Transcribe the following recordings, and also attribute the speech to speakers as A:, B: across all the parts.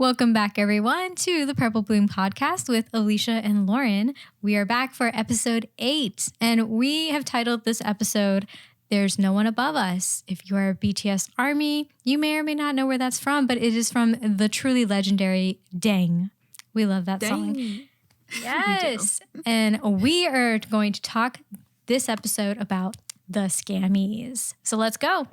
A: Welcome back, everyone, to the Purple Bloom podcast with Alisha and Lauren. We are back for episode 8, and we have titled this episode, There's No One Above Us. If you are a BTS ARMY, you may or may not know where that's from, but it is from the truly legendary Ddaeng. We love that song. Yes. And we are going to talk this episode about the scammies. So let's go.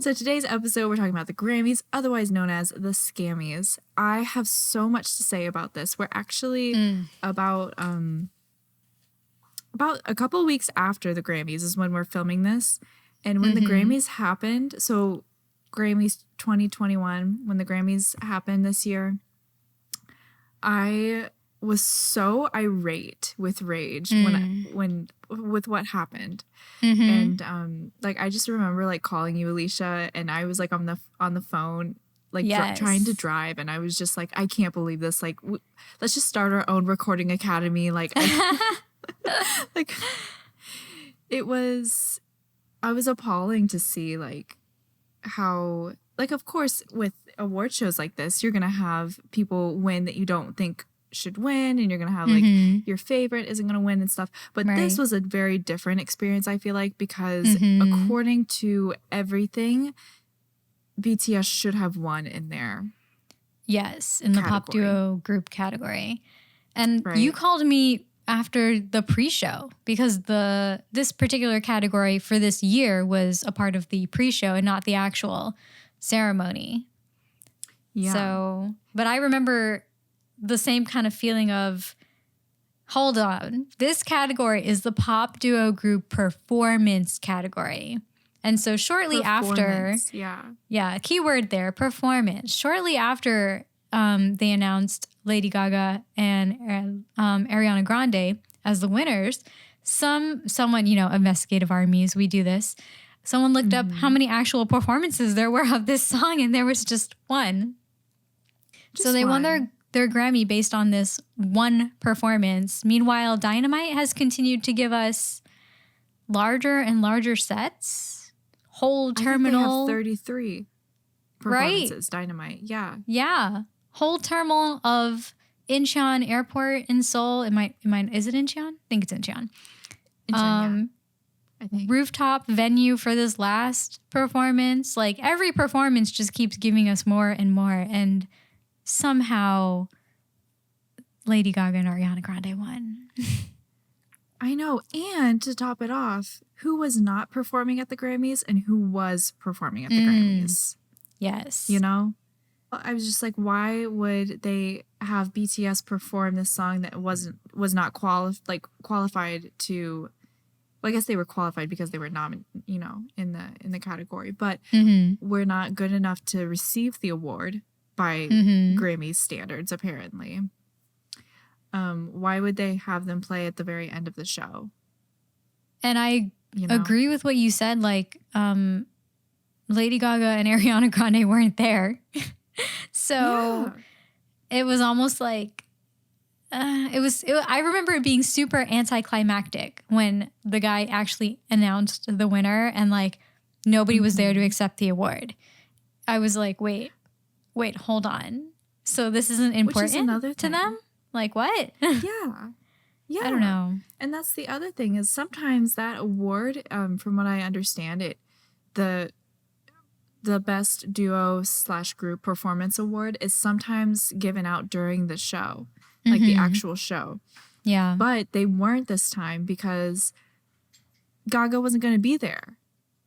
B: So today's episode, we're talking about the Grammys, otherwise known as the scammies. I have so much to say about this. We're actually about a couple of weeks after the Grammys is when we're filming this. And when the Grammys happened, so Grammys 2021, when the Grammys happened this year, I was so irate with rage when with what happened. And I just remember calling you, Alisha, and I was on the phone trying to drive, and I was just like, I can't believe this. Let's just start our own recording academy. It was, I was appalling to see how of course with award shows like this, you're gonna have people win that you don't think should win, and you're gonna have your favorite isn't gonna win and stuff, but this was a very different experience, I feel like, because according to everything, BTS should have won in there.
A: Yes, in the pop duo group category. And you called me after the pre-show because this particular category for this year was a part of the pre-show and not the actual ceremony. Yeah. So, but I remember the same kind of feeling of, hold on, this category is the pop duo group performance category. And so shortly after, keyword there, performance. Shortly after they announced Lady Gaga and Ariana Grande as the winners, someone, investigative armies, we do this. Someone looked up how many actual performances there were of this song, and there was just one. So they won their Grammy based on this one performance. Meanwhile, Dynamite has continued to give us larger and larger sets. Whole terminal.
B: I think they have 33 performances, Dynamite. Yeah.
A: Yeah. Whole terminal of Incheon Airport in Seoul. Is it Incheon? I think it's Incheon.
B: I think.
A: Rooftop venue for this last performance. Every performance just keeps giving us more and more. And somehow Lady Gaga and Ariana Grande won.
B: I know. And to top it off, who was not performing at the Grammys and who was performing at the Grammys?
A: Yes.
B: I was just like, why would they have BTS perform this song that was not qualified to? Well, I guess they were qualified because they were in the category, but we're not good enough to receive the award by Grammy standards, apparently. Why would they have them play at the very end of the show?
A: And I agree with what you said. Lady Gaga and Ariana Grande weren't there. So it was almost I remember it being super anticlimactic when the guy actually announced the winner and nobody was there to accept the award. I was like, wait, hold on. So this isn't important to them? What?
B: Yeah.
A: I don't know.
B: And that's the other thing is sometimes that award, from what I understand it, the best duo / group performance award is sometimes given out during the show, the actual show.
A: Yeah.
B: But they weren't this time because Gaga wasn't going to be there.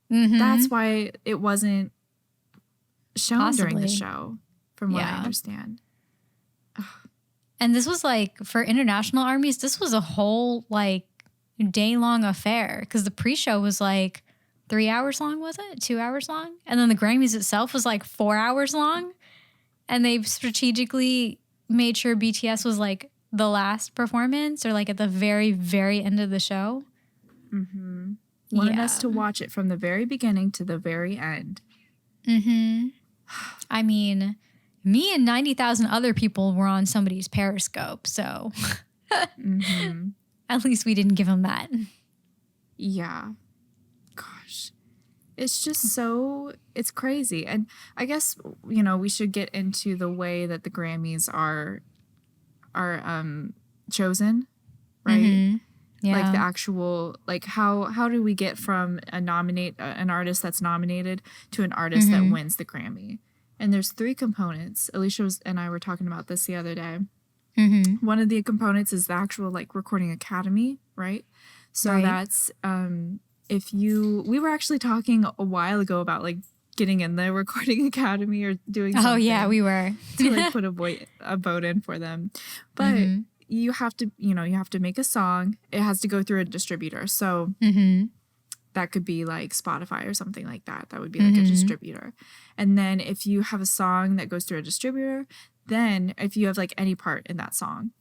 B: That's why it wasn't shown during the show, from what I understand.
A: And this was for international armies, this was a whole day-long affair because the pre-show was 3 hours long, was it? 2 hours long? And then the Grammys itself was 4 hours long. And they strategically made sure BTS was the last performance or at the very, very end of the show.
B: Wanted us to watch it from the very beginning to the very end.
A: I mean, me and 90,000 other people were on somebody's Periscope, so at least we didn't give them that.
B: Yeah. Gosh. It's just so, it's crazy. And I guess, you know, we should get into the way that the Grammys are chosen, right?
A: Mm-hmm. Yeah.
B: Like the actual, like how do we get from an artist that's nominated to an artist that wins the Grammy? And there's 3 components. Alisha and I were talking about this the other day. One of the components is the actual like Recording Academy, right? So that's we were actually talking a while ago about like getting in the Recording Academy or doing something.
A: Oh yeah, we were.
B: To like put a vote in for them. But you have to make a song. It has to go through a distributor. So that could be like Spotify or something like that. That would be like a distributor. And then if you have a song that goes through a distributor, then if you have like any part in that song,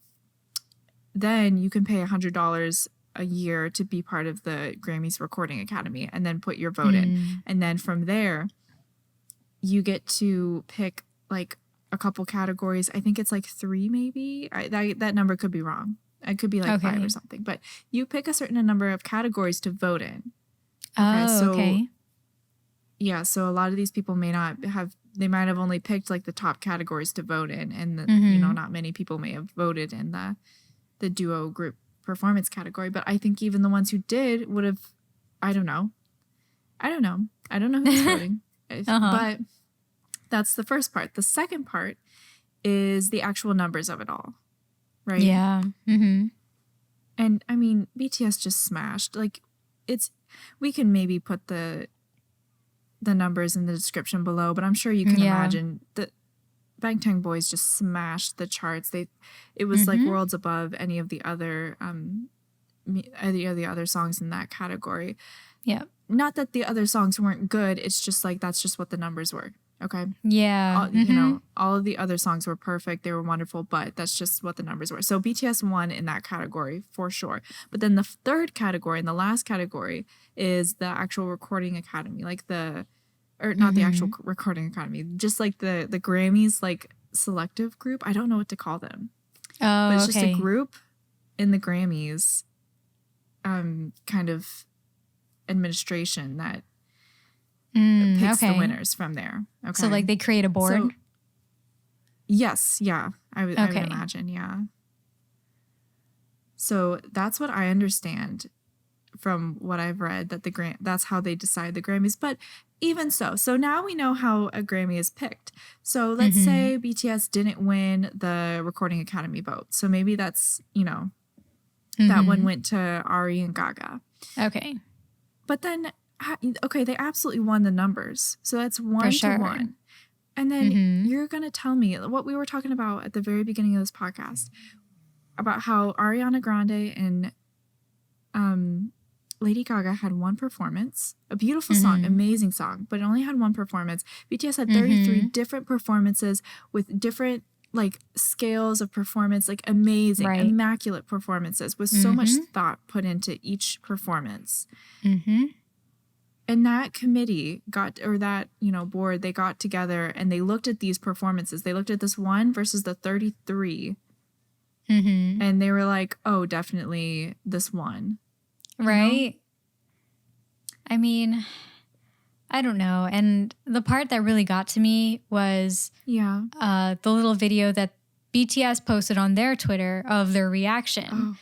B: then you can pay $100 a year to be part of the Grammys Recording Academy and then put your vote in. And then from there, you get to pick like a couple categories. I think it's like 3 maybe. That number could be wrong. It could be like 5 or something. But you pick a certain number of categories to vote in. Okay. Yeah, so a lot of these people may not have, they might have only picked like the top categories to vote in. And, you know, not many people may have voted in the duo group performance category. But I think even the ones who did would have, I don't know who's voting. But that's the first part. The second part is the actual numbers of it all, right?
A: Yeah.
B: And I mean, BTS just smashed. Like, we can maybe put the numbers in the description below, but I'm sure you can imagine that Bangtan Boys just smashed the charts. It was like worlds above any of the other songs in that category.
A: Yeah.
B: Not that the other songs weren't good. It's just like that's just what the numbers were. Okay.
A: Yeah.
B: You know, all of the other songs were perfect. They were wonderful, but that's just what the numbers were. So BTS won in that category for sure. But then the third category and the last category is the actual Recording Academy, like the actual Recording Academy, just like the Grammys, like selective group. I don't know what to call them.
A: Oh,
B: but it's just a group in the Grammys, kind of administration that picks the winners from there. Okay.
A: So like they create a board?
B: So, yes. Yeah. I would imagine. Yeah. So that's what I understand from what I've read, that that's how they decide the Grammys. But even so now we know how a Grammy is picked. So let's say BTS didn't win the Recording Academy vote. So maybe that's, you know, that one went to Ari and Gaga.
A: Okay.
B: But then, okay, they absolutely won the numbers. So that's 1 to 1. And then you're going to tell me what we were talking about at the very beginning of this podcast about how Ariana Grande and Lady Gaga had one performance, a beautiful song, amazing song, but it only had one performance. BTS had 33 different performances with different like scales of performance, like amazing, immaculate performances with so much thought put into each performance. And that committee board, they got together and they looked at these performances. They looked at this one versus the 33. And they were like, oh, definitely this one.
A: Right. Know? I mean, I don't know. And the part that really got to me was the little video that BTS posted on their Twitter of their reaction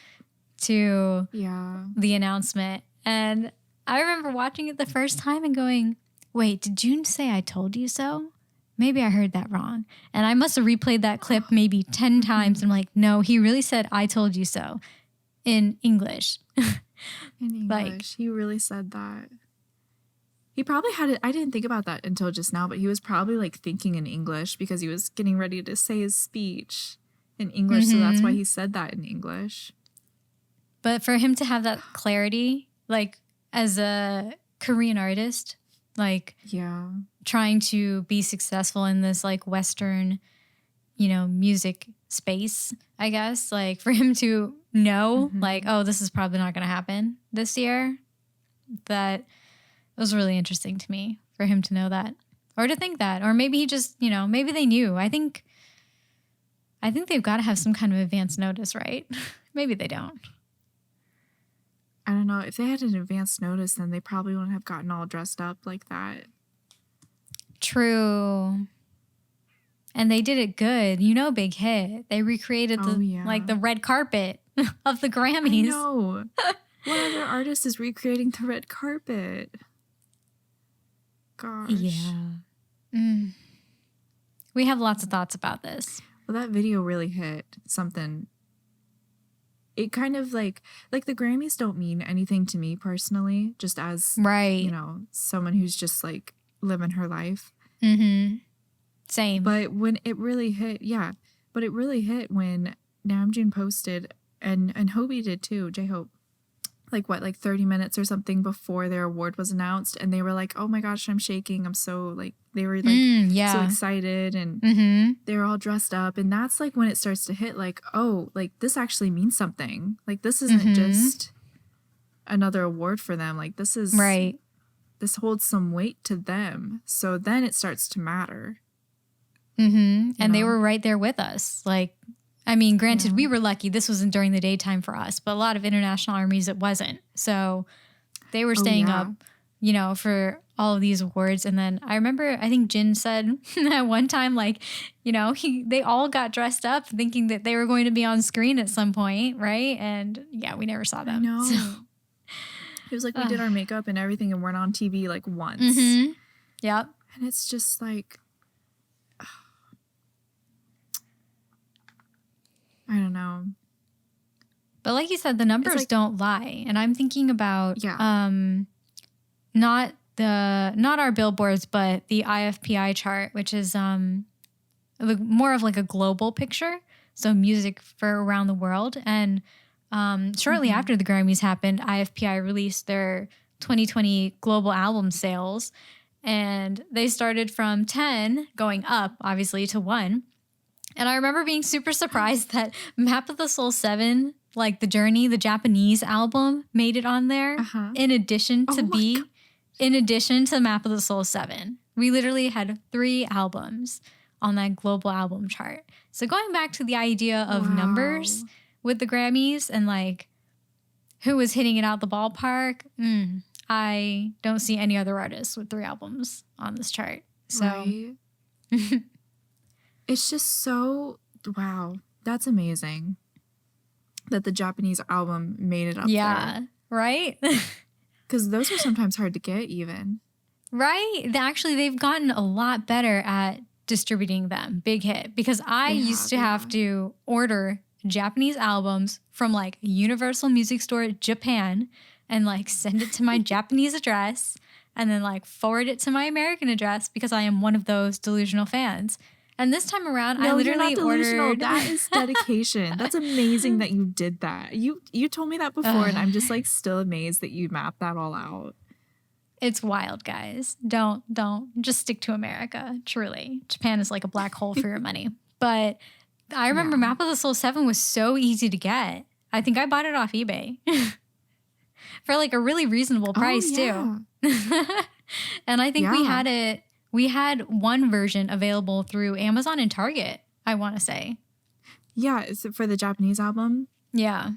A: to the announcement. And I remember watching it the first time and going, wait, did June say I told you so? Maybe I heard that wrong. And I must have replayed that clip maybe 10 times. And I'm like, no, he really said I told you so in English.
B: In English. He really said that. He probably had it. I didn't think about that until just now, but he was probably like thinking in English because he was getting ready to say his speech in English. So that's why he said that in English.
A: But for him to have that clarity, like as a Korean artist, like trying to be successful in this like Western, you know, music space, I guess, like for him to know like, oh, this is probably not going to happen this year. That was really interesting to me for him to know that or to think that, or maybe he just, you know, maybe they knew. I think they've got to have some kind of advance notice, right? Maybe they don't.
B: I don't know. If they had an advance notice, then they probably wouldn't have gotten all dressed up like that.
A: True. And they did it good. You know, Big Hit. They recreated the red carpet of the Grammys.
B: I know. What other artist is recreating the red carpet? Gosh.
A: Yeah. We have lots of thoughts about this.
B: Well, that video really hit something. It kind of like the Grammys don't mean anything to me personally, just as, you know, someone who's just like living her life.
A: Mm-hmm. Same.
B: But when it really hit, when Namjoon posted, and Hobie did too, J-Hope, like 30 minutes or something before their award was announced, and they were like, oh my gosh, I'm shaking, I'm so like, they were like so excited, and they were all dressed up, and that's like when it starts to hit, like, oh, like this actually means something, like this isn't just another award for them, like this is this holds some weight to them, so then it starts to matter.
A: And they were right there with us. Like, I mean, granted, we were lucky. This wasn't during the daytime for us, but a lot of international armies, it wasn't. So they were staying up, you know, for all of these awards. And then I remember, I think Jin said at one time, like, you know, they all got dressed up thinking that they were going to be on screen at some point, right? And yeah, we never saw them.
B: I know.
A: So.
B: It was like we did our makeup and everything and weren't on TV like once.
A: Yep.
B: And it's just like, I don't know.
A: But like you said, the numbers don't lie. And I'm thinking about not our billboards, but the IFPI chart, which is more of like a global picture. So music for around the world. And shortly after the Grammys happened, IFPI released their 2020 global album sales. And they started from 10 going up, obviously, to 1. And I remember being super surprised that Map of the Soul 7, like The Journey, the Japanese album, made it on there in addition to Map of the Soul 7. We literally had 3 albums on that global album chart. So going back to the idea of numbers with the Grammys and like who was hitting it out the ballpark, I don't see any other artists with 3 albums on this chart. So
B: it's just so, wow, that's amazing that the Japanese album made it up there.
A: Yeah, right?
B: Because those are sometimes hard to get even.
A: Right? Actually, they've gotten a lot better at distributing them. Big Hit. Because I used to have to order Japanese albums from like Universal Music Store Japan and like send it to my Japanese address and then like forward it to my American address because I am one of those delusional fans. And this time around, I literally ordered.
B: That is dedication. That's amazing that you did that. You told me that before, and I'm just like still amazed that you mapped that all out.
A: It's wild, guys. Don't just stick to America. Truly, Japan is like a black hole for your money. But I remember Map of the Soul 7 was so easy to get. I think I bought it off eBay for like a really reasonable price too. And I think we had it. We had one version available through Amazon and Target, I want to say.
B: Yeah, is it for the Japanese album?
A: Yeah.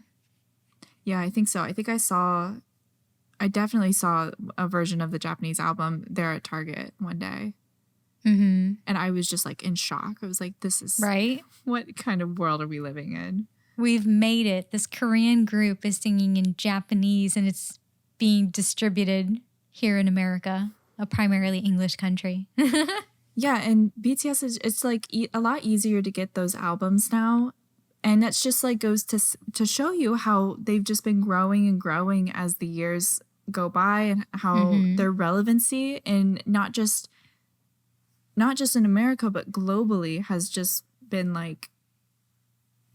B: Yeah, I think so. I think I definitely saw a version of the Japanese album there at Target one day. And I was just like in shock. I was like, this is...
A: Right?
B: What kind of world are we living in?
A: We've made it. This Korean group is singing in Japanese and it's being distributed here in America. A primarily English country.
B: Yeah, and BTS it's like a lot easier to get those albums now, and that's just like goes to show you how they've just been growing and growing as the years go by, and how their relevancy and not just in America but globally has just been like,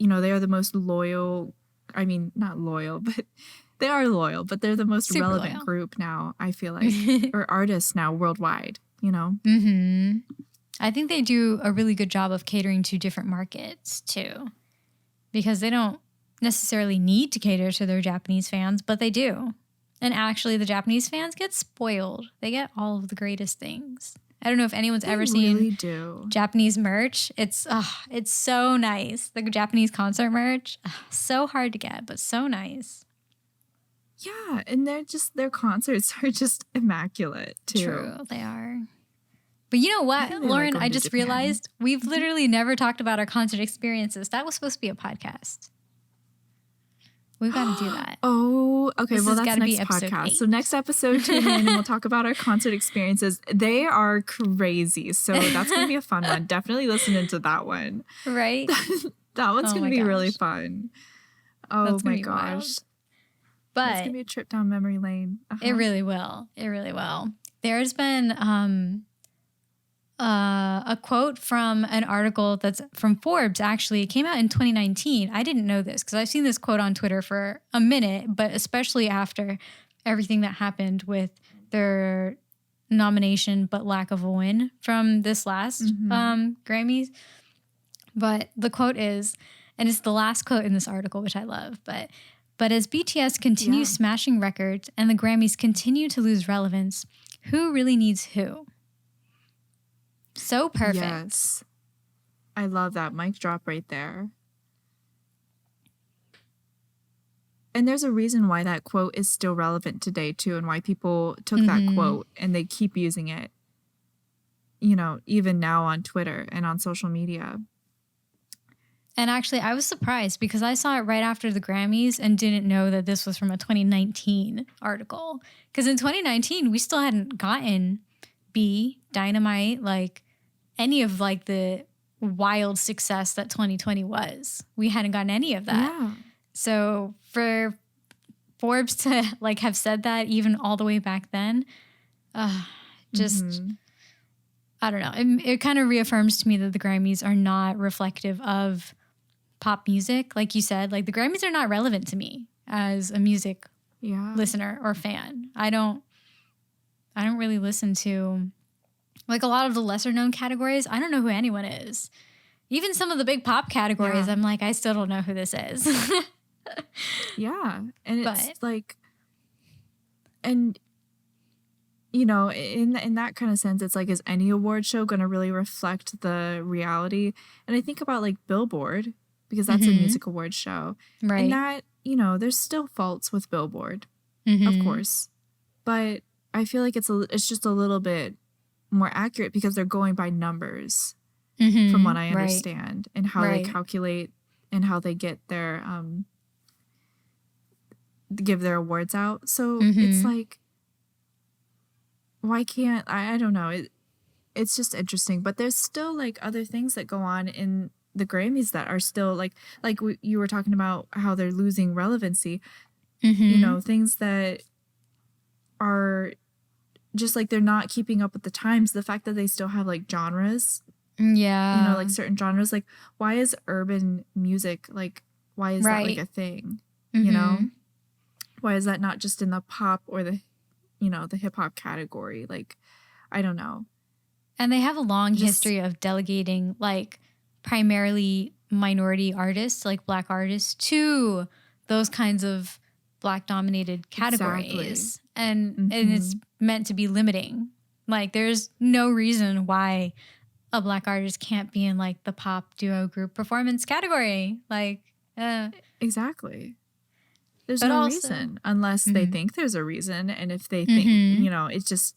B: you know, they are the most loyal. I mean, not loyal, but. They are loyal, but they're the most super relevant group now, I feel like, or artists now worldwide, you know?
A: I think they do a really good job of catering to different markets, too, because they don't necessarily need to cater to their Japanese fans, but they do. And actually, the Japanese fans get spoiled. They get all of the greatest things. I don't know if anyone's ever seen Japanese merch. It's so nice. The Japanese concert merch, so hard to get, but so nice.
B: Yeah, and their concerts are just immaculate too.
A: True, they are. But you know what, Lauren,
B: like
A: I just realized we've literally never talked about our concert experiences. That was supposed to be a podcast. We've got to do that.
B: Oh, okay. Well, that's next podcast. 8. So next episode, tune in and we'll talk about our concert experiences. They are crazy. So that's going to be a fun one. Definitely listen into that one.
A: Right?
B: That one's going to be really fun. Oh my gosh.
A: Wild. But
B: it's going to be a trip down memory lane.
A: It really will. It really will. There's been a quote from an article that's from Forbes, actually. It came out in 2019. I didn't know this because I've seen this quote on Twitter for a minute, but especially after everything that happened with their nomination but lack of a win from this last Grammys. But the quote is, and it's the last quote in this article, which I love, but as BTS continues smashing records and the Grammys continue to lose relevance, who really needs who? So perfect.
B: Yes. I love that. Mic drop right there. And there's a reason why that quote is still relevant today, too, and why people took that quote and they keep using it, you know, even now on Twitter and on social media.
A: And actually, I was surprised because I saw it right after the Grammys and didn't know that this was from a 2019 article. Because in 2019, we still hadn't gotten Dynamite, like any of like the wild success that 2020 was. We hadn't gotten any of that.
B: Yeah.
A: So for Forbes to like have said that even all the way back then, just I don't know. It kind of reaffirms to me that the Grammys are not reflective of pop music. Like you said, like the Grammys are not relevant to me as a music listener or fan. I don't really listen to like a lot of the lesser known categories. I don't know who anyone is. Even some of the big pop categories, I'm like, I still don't know who this is.
B: Yeah. And it's like, and you know, in that kind of sense, it's like, is any award show going to really reflect the reality? And I think about like Billboard, because that's a music award show. Right. And that, you know, there's still faults with Billboard, of course. But I feel like it's just a little bit more accurate because they're going by numbers, from what I understand, and how they calculate and how they get their give their awards out. So it's like, why can't I don't know. It's just interesting, but there's still like other things that go on in the Grammys that are still like you were talking about how they're losing relevancy. You know, things that are just like they're not keeping up with the times. The fact that they still have like genres, you know, like certain genres. Like, why is urban music like? Why is that like a thing? You know, why is that not just in the pop or the, you know, the hip hop category? Like, I don't know.
A: And they have a long history of delegating like primarily minority artists, like Black artists, to those kinds of Black dominated categories. And it's meant to be limiting. Like, there's no reason why a Black artist can't be in like the pop duo group performance category. Like,
B: exactly. There's no reason unless they think there's a reason. And if they think, you know, it's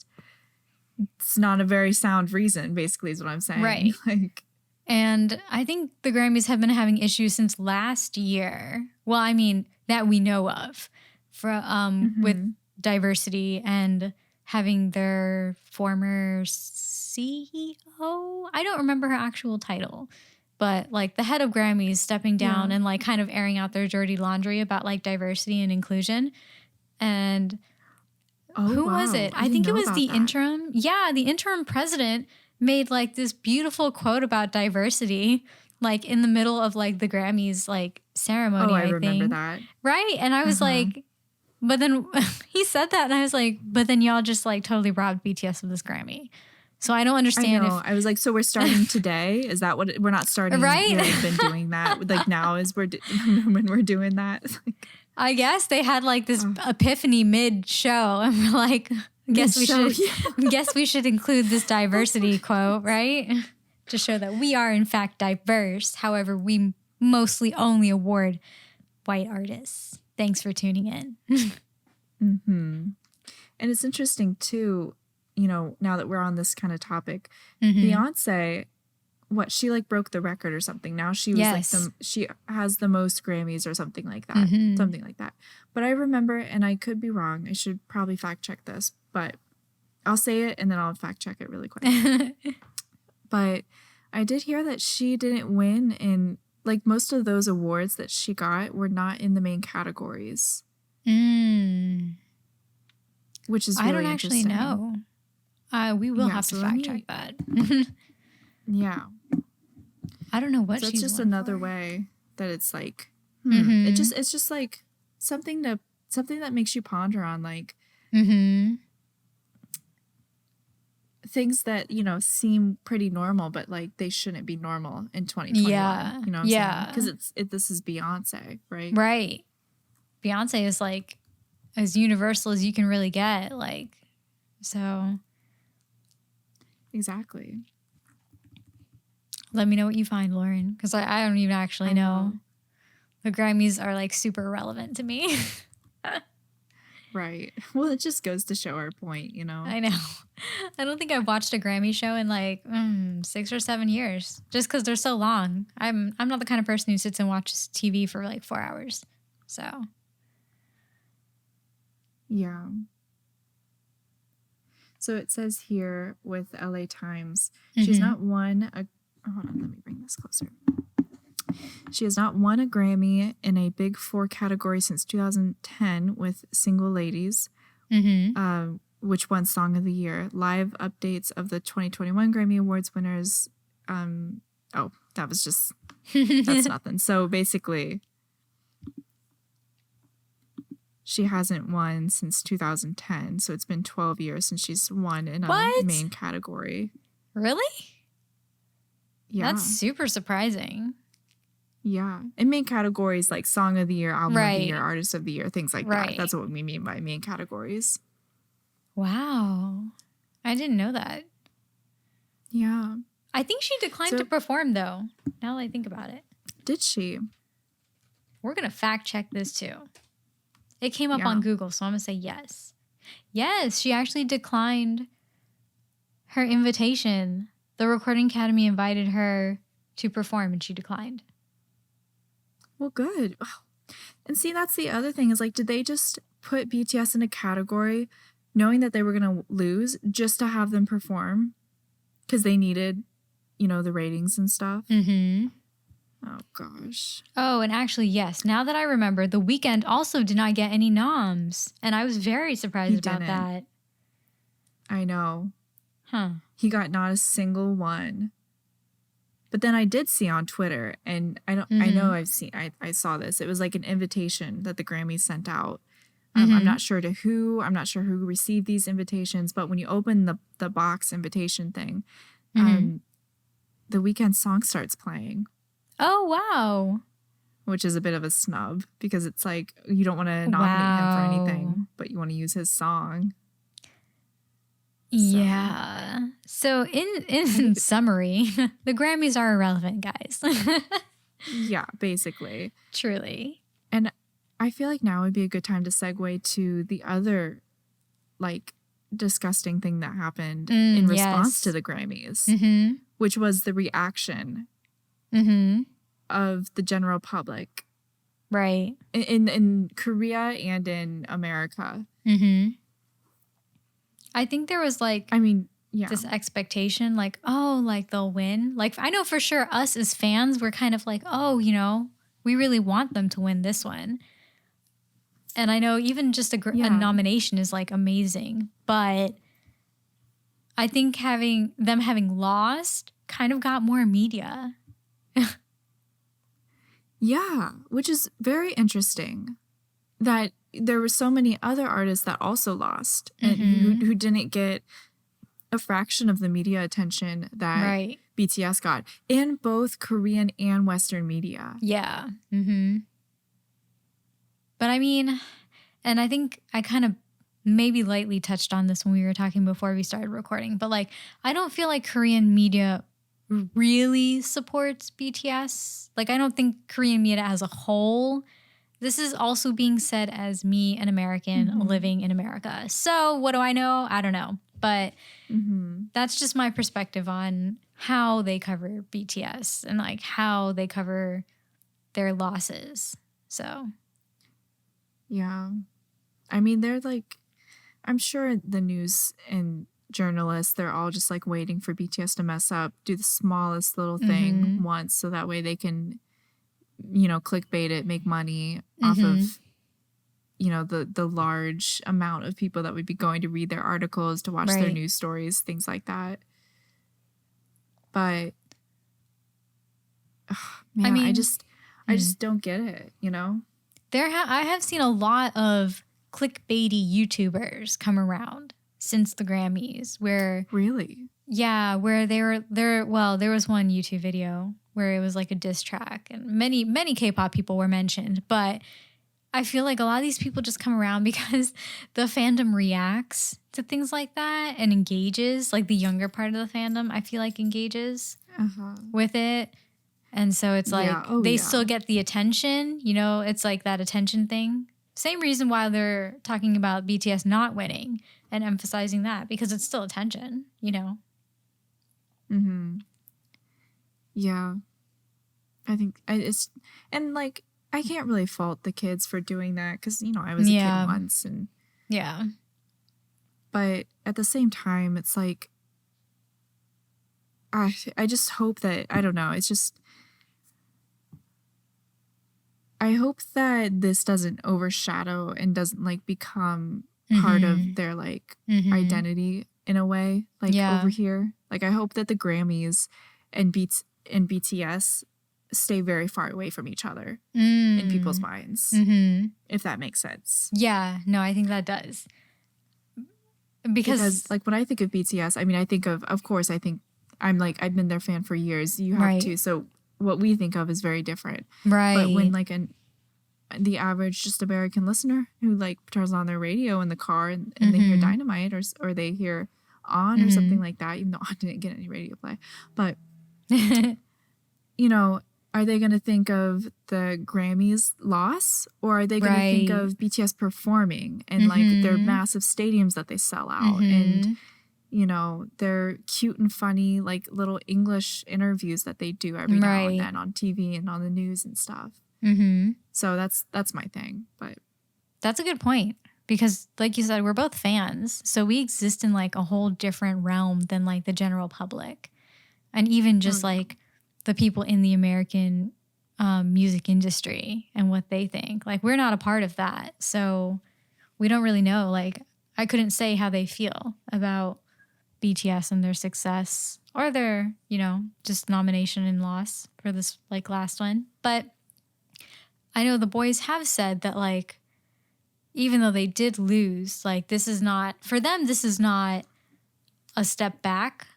B: not a very sound reason, basically, is what I'm saying.
A: Right.
B: Like,
A: and I think the Grammys have been having issues since last year. Well, I mean, that we know of, with diversity and having their former CEO, I don't remember her actual title, but like the head of Grammys stepping down and like kind of airing out their dirty laundry about like diversity and inclusion. And who was it? I think it was the interim. Yeah, the interim president made like this beautiful quote about diversity, like in the middle of like the Grammys like ceremony. I remember that. Right. And I was like, but then he said that and I was like, but then y'all just like totally robbed BTS of this Grammy. So I don't understand.
B: I was like, so we're starting today? Is that what we're not starting?
A: Right.
B: We've been doing that. Like now is when we're doing that.
A: I guess they had like this epiphany mid show and we're like, guess we should include this diversity quote, right? To show that we are in fact diverse. However, we mostly only award white artists. Thanks for tuning in.
B: Mm-hmm. And it's interesting too, you know, now that we're on this kind of topic, Beyonce, she like broke the record or something. Now she was she has the most Grammys or something like that. Something like that. But I remember, and I could be wrong, I should probably fact check this, but I'll say it and then I'll fact check it really quick. But I did hear that she didn't win in, like, most of those awards that she got were not in the main categories. Which is really
A: I don't actually know. We will have to fact check that.
B: Yeah.
A: I don't know what she's
B: it's just another way that it's like, it's just like something that makes you ponder on, like, things that, you know, seem pretty normal, but like they shouldn't be normal in 2021.
A: Yeah.
B: You know what I'm saying? Because this is Beyonce, right?
A: Right. Beyonce is like as universal as you can really get. Like, so.
B: Exactly.
A: Let me know what you find, Lauren, because I don't even actually know. The Grammys are like super irrelevant to me.
B: Right. Well, it just goes to show our point, you know.
A: I know. I don't think I've watched a Grammy show in like 6 or 7 years, just because they're so long. I'm not the kind of person who sits and watches TV for like 4 hours. So.
B: Yeah. So it says here with LA Times, she's not won a... Hold on, let me bring this closer. She has not won a Grammy in a Big Four category since 2010 with Single Ladies, which won Song of the Year. Live updates of the 2021 Grammy Awards winners. That was just... That's nothing. So basically, she hasn't won since 2010. So it's been 12 years since she's won in a main category.
A: Really?
B: Yeah.
A: That's super surprising.
B: Yeah. And main categories like Song of the Year, Album of the Year, Artist of the Year, things like that. That's what we mean by main categories.
A: Wow. I didn't know that.
B: Yeah.
A: I think she declined to perform, though, now that I think about it.
B: Did she?
A: We're going to fact check this, too. It came up on Google, so I'm going to say yes. Yes, she actually declined her invitation. The Recording Academy invited her to perform, and she declined.
B: Well, good. And see, that's the other thing is, like, did they just put BTS in a category knowing that they were going to lose just to have them perform? Because they needed, you know, the ratings and stuff. Oh, gosh.
A: Oh, and actually, yes. Now that I remember, The Weeknd also did not get any noms. And I was very surprised about that.
B: I know.
A: Huh.
B: He got not a single one. But then I did see on Twitter, and I know I saw this. It was like an invitation that the Grammys sent out. I'm not sure to who. I'm not sure who received these invitations. But when you open the box invitation thing, The Weeknd song starts playing.
A: Oh, wow.
B: Which is a bit of a snub because it's like you don't want to nominate him for anything, but you want to use his song.
A: Yeah. So in summary, the Grammys are irrelevant, guys.
B: Yeah, basically.
A: Truly.
B: And I feel like now would be a good time to segue to the other, like, disgusting thing that happened in response to the Grammys, which was the reaction of the general public.
A: Right.
B: In Korea and in America.
A: I think there was like, this expectation, like, oh, like they'll win. Like, I know for sure us as fans, we're kind of like, oh, you know, we really want them to win this one. And I know even just a nomination is like amazing, but I think having lost kind of got more media.
B: Yeah, which is very interesting that there were so many other artists that also lost and who didn't get a fraction of the media attention that BTS got in both Korean and Western media.
A: Yeah. But I mean, and I think I kind of maybe lightly touched on this when we were talking before we started recording, but like, I don't feel like Korean media really supports BTS. Like, I don't think Korean media as a whole this is also being said as me, an American living in America. So what do I know? I don't know. But that's just my perspective on how they cover BTS and like how they cover their losses. So.
B: Yeah. I mean, they're like, I'm sure the news and journalists, they're all just like waiting for BTS to mess up, do the smallest little thing once so that way they can, you know, clickbait it, make money off of, you know, the large amount of people that would be going to read their articles, to watch their news stories, things like that. But man, I mean, I just don't get it, you know?
A: I have seen a lot of clickbaity YouTubers come around since the Grammys where...
B: Really?
A: Yeah, where there was one YouTube video where it was like a diss track and many K-pop people were mentioned, but I feel like a lot of these people just come around because the fandom reacts to things like that and engages, like the younger part of the fandom, I feel like engages with it. And so it's like they still get the attention, you know, it's like that attention thing. Same reason why they're talking about BTS not winning and emphasizing that, because it's still attention, you know.
B: Yeah. I think it's, and like, I can't really fault the kids for doing that because, you know, I was a kid once. And but at the same time, it's like, I just hope that, I don't know, it's just, I hope that this doesn't overshadow and doesn't like become part of their like identity in a way, like over here. Like I hope that the Grammys and BTS stay very far away from each other in people's minds, if that makes sense.
A: Yeah, no, I think that does. Because
B: like when I think of BTS, I mean, I think of course, I think I've been their fan for years. You have too. So what we think of is very different.
A: Right.
B: But when like the average just American listener who like turns on their radio in the car and they hear Dynamite or they hear On or something like that, even though I didn't get any radio play, but you know, are they going to think of the Grammys loss, or are they going to think of BTS performing and like their massive stadiums that they sell out and, you know, their cute and funny like little English interviews that they do every now and then on TV and on the news and stuff. So that's my thing. But
A: that's a good point, because like you said, we're both fans, so we exist in like a whole different realm than like the general public, and even just like the people in the American music industry and what they think. Like we're not a part of that, so we don't really know. Like I couldn't say how they feel about BTS and their success or their, you know, just nomination and loss for this like last one. But I know the boys have said that like, even though they did lose, like this is not, for them, this is not a step back.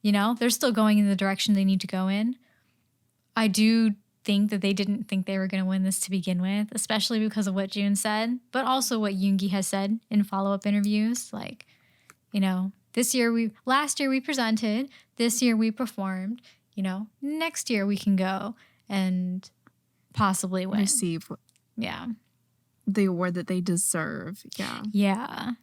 A: You know, they're still going in the direction they need to go in. I do think that they didn't think they were going to win this to begin with, especially because of what June said, but also what Yoongi has said in follow-up interviews. Like, you know, last year we presented, this year we performed, you know, next year we can go and possibly win.
B: Receive the award that they deserve. Yeah.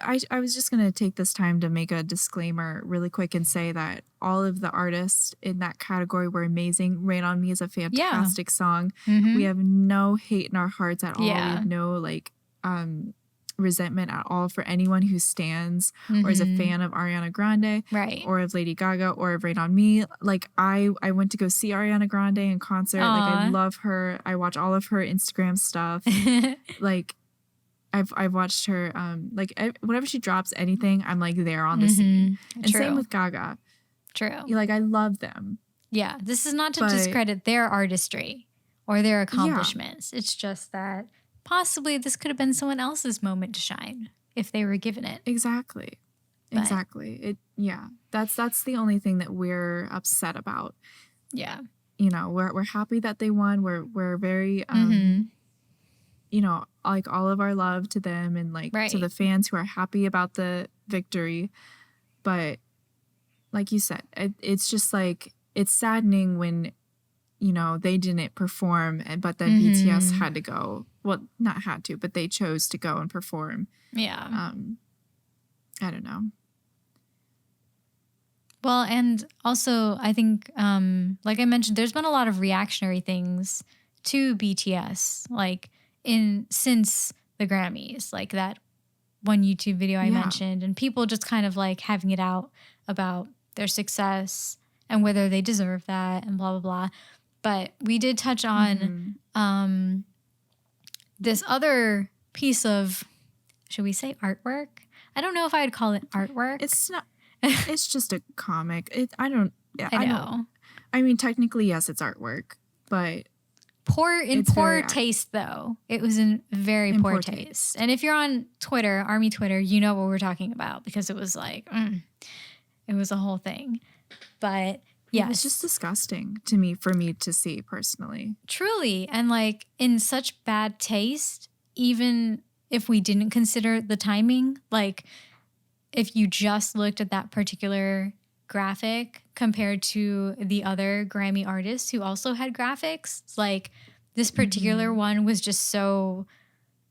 B: I was just going to take this time to make a disclaimer really quick and say that all of the artists in that category were amazing. Rain on Me is a fantastic song. We have no hate in our hearts at all. We have no like resentment at all for anyone who stands or is a fan of Ariana Grande or of Lady Gaga or of Rain on Me. Like I went to go see Ariana Grande in concert. Like I love her. I watch all of her Instagram stuff. Like I've watched her like whenever she drops anything, I'm like there on the scene. And same with Gaga. Like I love them.
A: Yeah, this is not to discredit their artistry or their accomplishments. It's just that possibly this could have been someone else's moment to shine if they were given it.
B: Exactly. That's the only thing that we're upset about. Yeah. You know, we're happy that they won. We're very you know, like all of our love to them and like to the fans who are happy about the victory. But like you said, it's just like, it's saddening when you know, they didn't perform, but then BTS had to go. Well, not had to, but they chose to go and perform.
A: Yeah.
B: I don't know.
A: Well, and also I think, like I mentioned, there's been a lot of reactionary things to BTS, like since the Grammys, like that one YouTube video I mentioned, and people just kind of like having it out about their success and whether they deserve that and blah, blah, blah. But we did touch on this other piece of, should we say artwork? I don't know if I'd call it artwork.
B: It's not. It's just a comic. I know. I mean, technically, yes, it's artwork, but
A: poor taste, though. It was in very poor taste. And if you're on Twitter, Army Twitter, you know what we're talking about because it was like, it was a whole thing. But yeah,
B: it's just disgusting to me for me to see personally.
A: Truly, and like in such bad taste, even if we didn't consider the timing, like. If you just looked at that particular graphic compared to the other Grammy artists who also had graphics, like this particular one was just so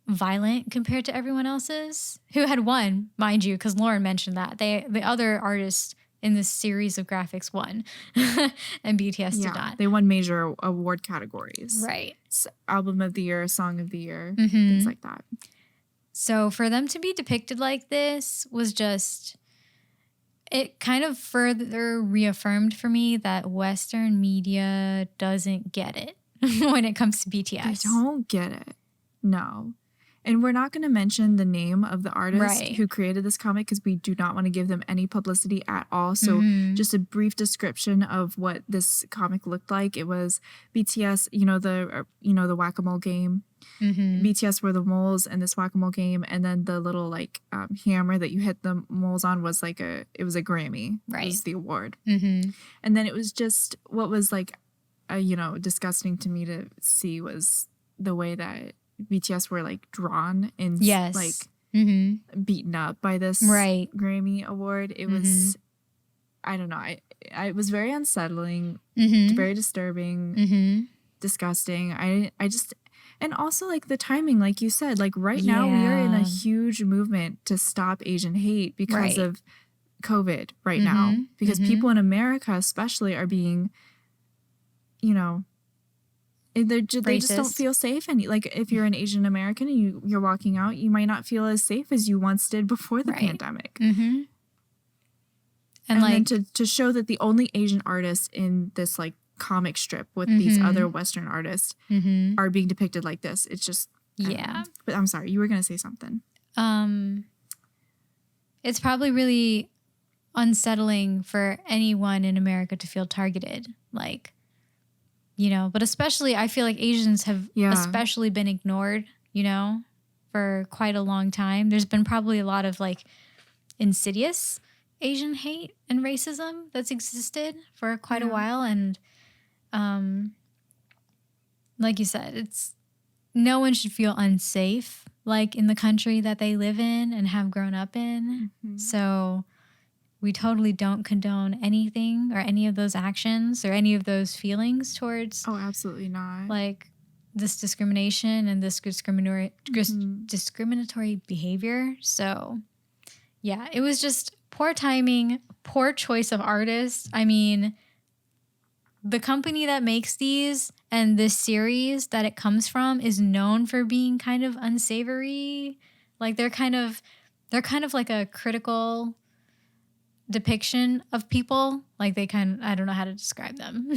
A: violent compared to everyone else's who had won, mind you, because Lauren mentioned that the other artists in this series of graphics won and BTS did not.
B: They won major award categories.
A: Right.
B: Album of the year, song of the year, things like that.
A: So for them to be depicted like this was just, it kind of further reaffirmed for me that Western media doesn't get it when it comes to BTS.
B: They don't get it. No. And we're not going to mention the name of the artist who created this comic because we do not want to give them any publicity at all. So just a brief description of what this comic looked like. It was BTS, the whack-a-mole game. BTS were the moles in this whack-a-mole game, and then the little like hammer that you hit the moles on was like it was a Grammy. Right. It was the award. And then it was just what was like, disgusting to me to see was the way that BTS were like drawn and like beaten up by this Grammy award. It was, I don't know, it was very unsettling, very disturbing, disgusting. I just, and also like the timing, like you said, like right now we are in a huge movement to stop Asian hate because of COVID right now, because people in America especially are being, they just don't feel safe. And like if you're an Asian American and you're walking out, you might not feel as safe as you once did before the pandemic. And like then to show that the only Asian artists in this like comic strip with these other Western artists are being depicted like this, it's just But I'm sorry, you were gonna say something.
A: It's probably really unsettling for anyone in America to feel targeted, like. But especially I feel like Asians have especially been ignored, for quite a long time. There's been probably a lot of like insidious Asian hate and racism that's existed for quite a while. And like you said, no one should feel unsafe like in the country that they live in and have grown up in. So we totally don't condone anything or any of those actions or any of those feelings towards.
B: Oh, absolutely not.
A: Like this discrimination and this discriminatory behavior. So, yeah, it was just poor timing, poor choice of artists. I mean, the company that makes these and this series that it comes from is known for being kind of unsavory. Like they're kind of like a critical depiction of people. Like I don't know how to describe them.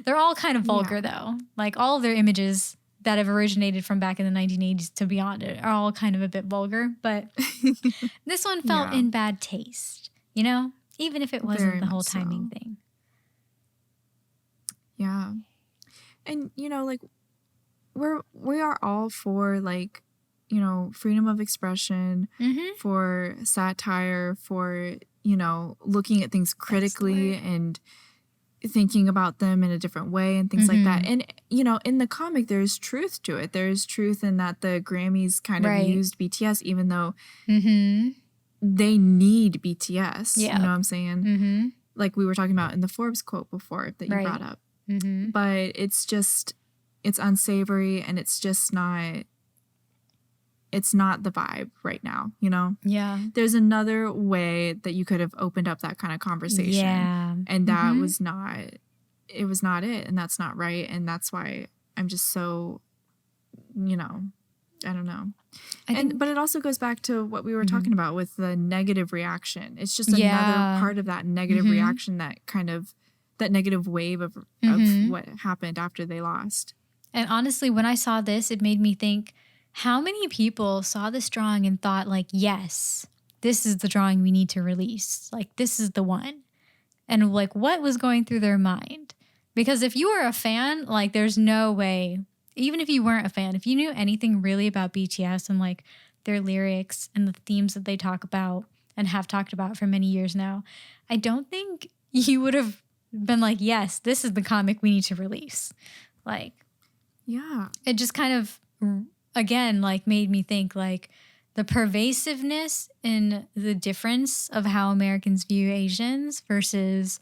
A: They're all kind of vulgar though. Like all of their images that have originated from back in the 1980s to beyond it are all kind of a bit vulgar, but this one felt in bad taste, even if it wasn't very the whole timing thing.
B: Yeah. And like we are all for like, freedom of expression, for satire, for looking at things critically and thinking about them in a different way and things like that. And, in the comic, there's truth to it. There's truth in that the Grammys kind of used BTS, even though they need BTS. You know what I'm saying? Like we were talking about in the Forbes quote before that you brought up. but it's unsavory, and it's not the vibe right now, you know?
A: Yeah.
B: There's another way that you could have opened up that kind of conversation.
A: Yeah.
B: And that was not it. And that's not right. And that's why I'm just so, you know, I don't know. But it also goes back to what we were talking about with the negative reaction. It's just another part of that negative reaction, that negative wave of what happened after they lost.
A: And honestly, when I saw this, it made me think, how many people saw this drawing and thought like, yes, this is the drawing we need to release. Like, this is the one. And like, what was going through their mind? Because if you were a fan, like, there's no way, even if you weren't a fan, if you knew anything really about BTS and like their lyrics and the themes that they talk about and have talked about for many years now, I don't think you would have been like, yes, this is the comic we need to release. Like,
B: yeah,
A: it just kind of, again, like, made me think like the pervasiveness in the difference of how Americans view Asians versus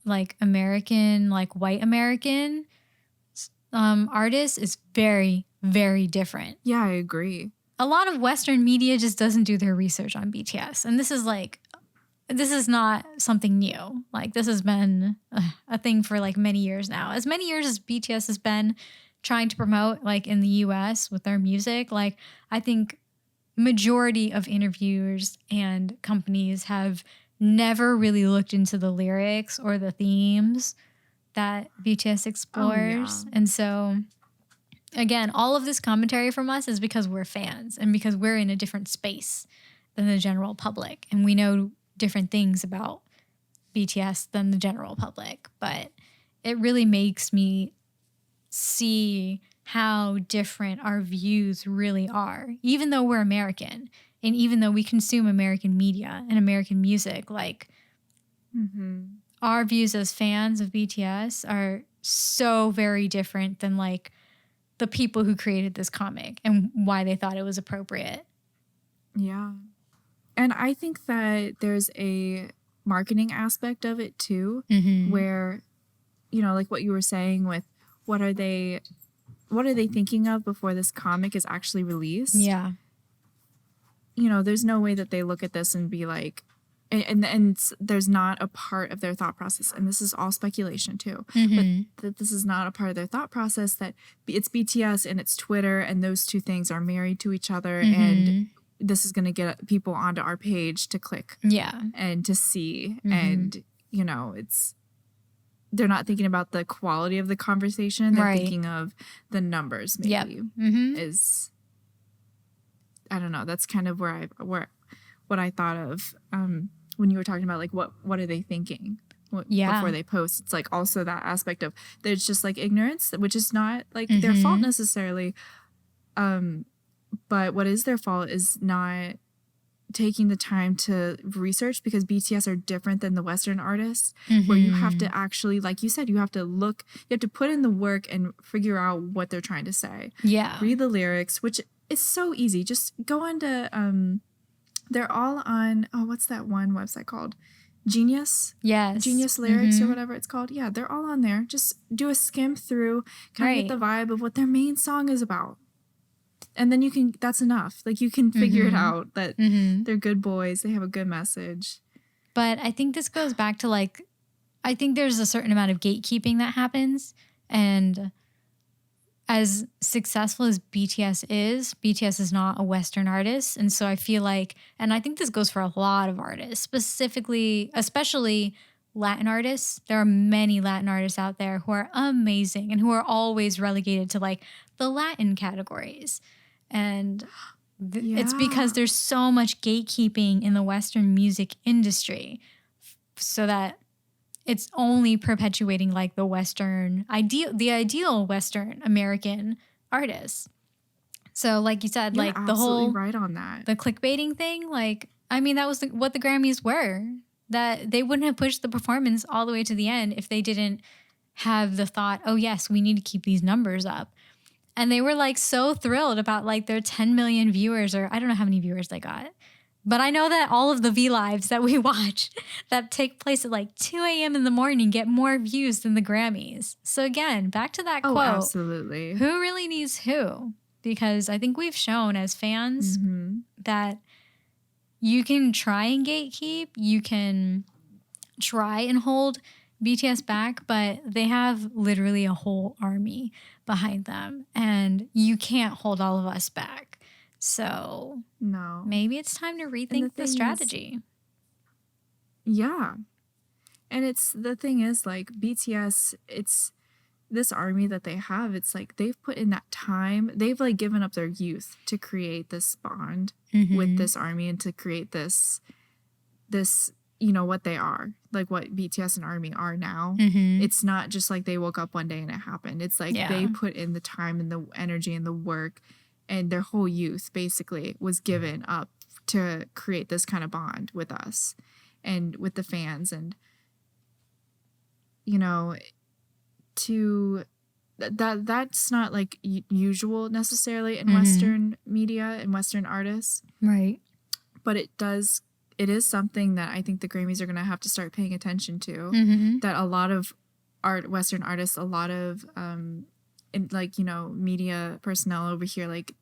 A: like American, like white American artists is very, very different.
B: Yeah, I agree.
A: A lot of Western media just doesn't do their research on BTS. And this is not something new. Like, this has been a thing for like many years now. As many years as BTS has been trying to promote like in the US with their music, like, I think majority of interviewers and companies have never really looked into the lyrics or the themes that BTS explores. And so again, all of this commentary from us is because we're fans and because we're in a different space than the general public, and we know different things about BTS than the general public. But it really makes me see how different our views really are, even though we're American and even though we consume American media and American music. Like, our views as fans of BTS are so very different than like the people who created this comic and why they thought it was appropriate.
B: Yeah. And I think that there's a marketing aspect of it too, where, you know, like what you were saying with what are they thinking of before this comic is actually released?
A: Yeah.
B: You know, there's no way that they look at this and be like, and there's not a part of their thought process, and this is all speculation too, but that this is not a part of their thought process, that it's BTS and it's Twitter, and those two things are married to each other, and this is going to get people onto our page to click and to see. And, you know, they're not thinking about the quality of the conversation. They're thinking of the numbers, maybe. Is, I don't know. That's kind of what I thought of when you were talking about like what are they thinking before they post. It's like also that aspect of there's just like ignorance, which is not like their fault necessarily. But what is their fault is not taking the time to research, because BTS are different than the Western artists, where you have to actually, like you said, you have to put in the work and figure out what they're trying to say. Yeah. Read the lyrics, which is so easy. Just go on to, they're all on, what's that one website called? Genius? Yes. Genius Lyrics or whatever it's called. Yeah, they're all on there. Just do a skim through, kind of get the vibe of what their main song is about. And then that's enough. Like, you can figure it out that they're good boys. They have a good message.
A: But I think this goes back to like, I think there's a certain amount of gatekeeping that happens. And as successful as BTS is not a Western artist. And so I feel like, and I think this goes for a lot of artists, especially Latin artists. There are many Latin artists out there who are amazing and who are always relegated to like the Latin categories. And it's because there's so much gatekeeping in the Western music industry, so that it's only perpetuating like the ideal Western American artists. So like you said, like the whole
B: right on that,
A: the clickbaiting thing, like, I mean, that was what the Grammys were, that they wouldn't have pushed the performance all the way to the end if they didn't have the thought, oh yes, we need to keep these numbers up. And they were like so thrilled about like their 10 million viewers, or I don't know how many viewers they got, But I know that all of the V Lives that we watch that take place at like 2 a.m. in the morning get more views than the Grammys. So again, back to that quote.
B: Absolutely.
A: Who really needs who? Because I think we've shown as fans that you can try and gatekeep, you can try and hold BTS back, but they have literally a whole army behind them, and you can't hold all of us back. So
B: no,
A: maybe it's time to rethink the strategy.
B: Yeah. And the thing is, like, BTS, it's this army that they have, it's like they've put in that time, they've like given up their youth to create this bond with this army and to create this, you know, what they are, like what BTS and ARMY are now. It's not just like they woke up one day and it happened. It's like they put in the time and the energy and the work, and their whole youth basically was given up to create this kind of bond with us and with the fans. And, you know, that's not like usual necessarily in Western media and Western artists.
A: Right.
B: But it is something that I think the Grammys are going to have to start paying attention to. That a lot of Western artists, a lot of like, you know, media personnel over here, like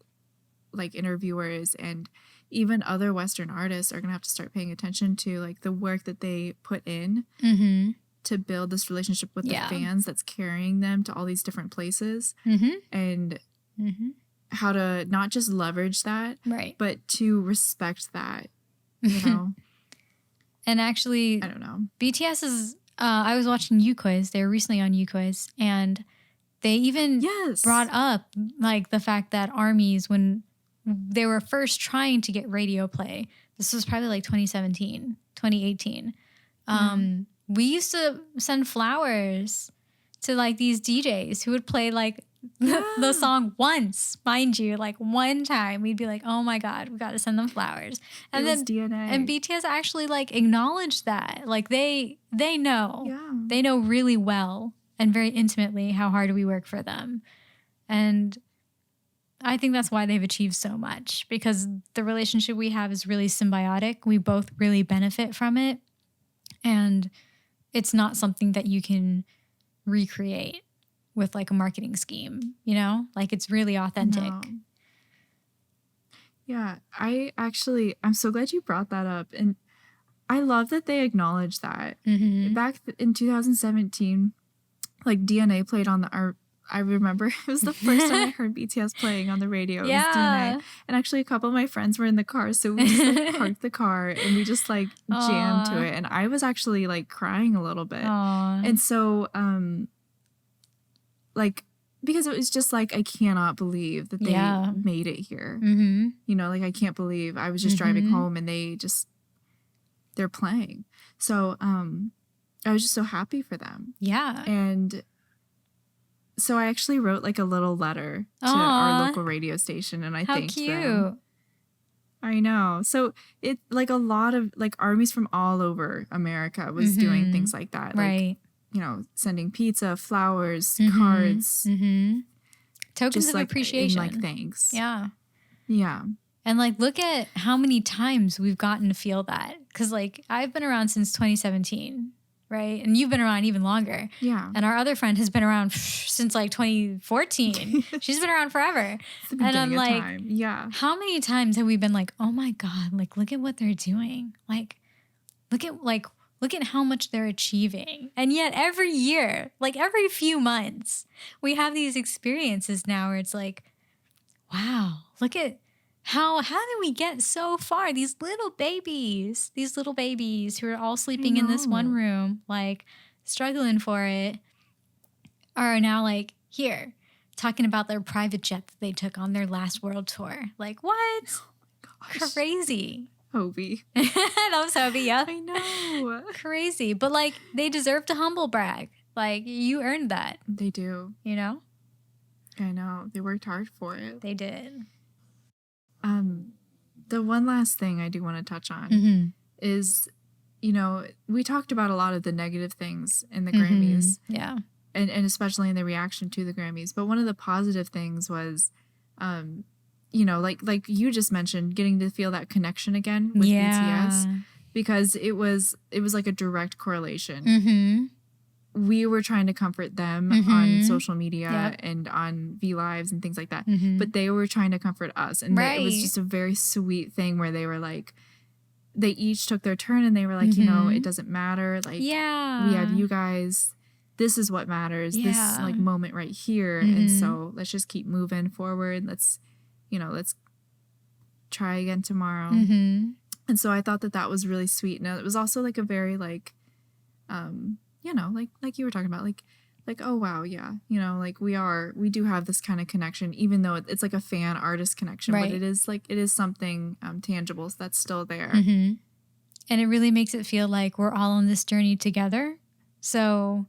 B: interviewers and even other Western artists are going to have to start paying attention to like the work that they put in to build this relationship with the fans that's carrying them to all these different places, and how to not just leverage that, but to respect that, you know.
A: And actually,
B: I don't know.
A: BTS is, I was watching U-Quiz. They were recently on U-Quiz, and they even brought up like the fact that armies, when they were first trying to get radio play, this was probably like 2017, 2018. We used to send flowers to like these DJs who would play like the song once, mind you, like one time. We'd be like, oh my God, we got to send them flowers. And then
B: DNA.
A: And BTS actually like acknowledged that. Like they know. They know really well and very intimately how hard we work for them. And I think that's why they've achieved so much, because the relationship we have is really symbiotic. We both really benefit from it. And it's not something that you can recreate with like a marketing scheme, you know? Like it's really authentic. No.
B: Yeah, I'm so glad you brought that up. And I love that they acknowledge that. Back in 2017, like DNA played on I remember it was the first time I heard BTS playing on the radio. It was DNA. And actually a couple of my friends were in the car, so we just like parked the car and we just like jammed to it. And I was actually like crying a little bit. And so like, because it was just like, I cannot believe that they made it here. You know, like I can't believe I was just driving home and they're playing. So I was just so happy for them. Yeah. And so I actually wrote like a little letter to our local radio station, and I thanked them. I know. So it like a lot of like armies from all over America was doing things like that. Like, you know, sending pizza, flowers, cards.
A: Tokens of
B: like,
A: appreciation.
B: Like thanks.
A: Yeah.
B: Yeah.
A: And like, look at how many times we've gotten to feel that. Because like, I've been around since 2017. Right? And you've been around even longer. Yeah. And our other friend has been around since like 2014. She's been around forever. And I'm like, how many times have we been like, oh my God, like look at what they're doing. Look at how much they're achieving. And yet every year, like every few months, we have these experiences now where it's like, wow, look at how did we get so far? These little babies who are all sleeping in this one room, like struggling for it, are now like here talking about their private jet that they took on their last world tour. Like what? Oh my gosh. Crazy.
B: Hobie.
A: That was Hobie, yeah.
B: I know.
A: Crazy. But like they deserve to humble brag. Like you earned that.
B: They do.
A: You know?
B: I know. They worked hard for it.
A: They did.
B: The one last thing I do want to touch on is, you know, we talked about a lot of the negative things in the Grammys.
A: Yeah.
B: And especially in the reaction to the Grammys. But one of the positive things was you know, like you just mentioned, getting to feel that connection again with BTS, because it was like a direct correlation.
A: Mm-hmm.
B: We were trying to comfort them on social media and on V Lives and things like that, but they were trying to comfort us, and it was just a very sweet thing where they were like, they each took their turn, and they were like, you know, it doesn't matter, like, we have you guys, this is what matters, this like moment right here, and so let's just keep moving forward, let's try again tomorrow. And so I thought that was really sweet, and it was also like a very like you know, like you were talking about, like, oh wow, yeah, you know, like we do have this kind of connection, even though it's like a fan artist connection, but it is something tangible, so that's still there.
A: And it really makes it feel like we're all on this journey together. So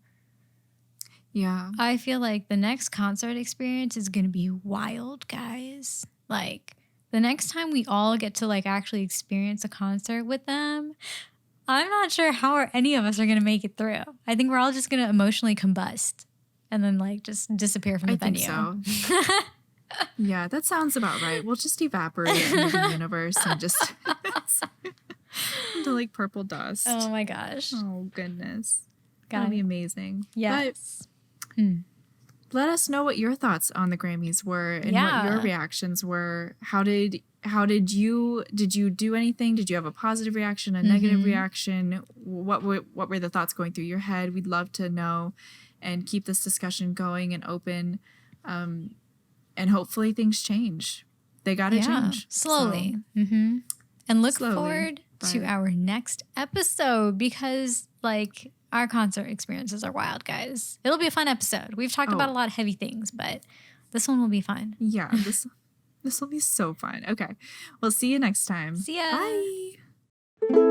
A: yeah, I feel like the next concert experience is gonna be wild, guys. Like, the next time we all get to like actually experience a concert with them, I'm not sure how any of us are going to make it through. I think we're all just going to emotionally combust and then like just disappear from the venue.
B: I think so. Yeah, that sounds about right. We'll just evaporate into the universe and just into like purple dust.
A: Oh my gosh.
B: Oh goodness. That'll be amazing.
A: Yes.
B: But let us know what your thoughts on the Grammys were and what your reactions were. How did you do anything? Did you have a positive reaction, a negative reaction? What were the thoughts going through your head? We'd love to know and keep this discussion going and open. And hopefully things change. They got to change.
A: Slowly. So, and look forward to our next episode, because like our concert experiences are wild, guys. It'll be a fun episode. We've talked about a lot of heavy things, but this one will be fun.
B: Yeah, this will be so fun. Okay. We'll see you next time.
A: See ya.
B: Bye.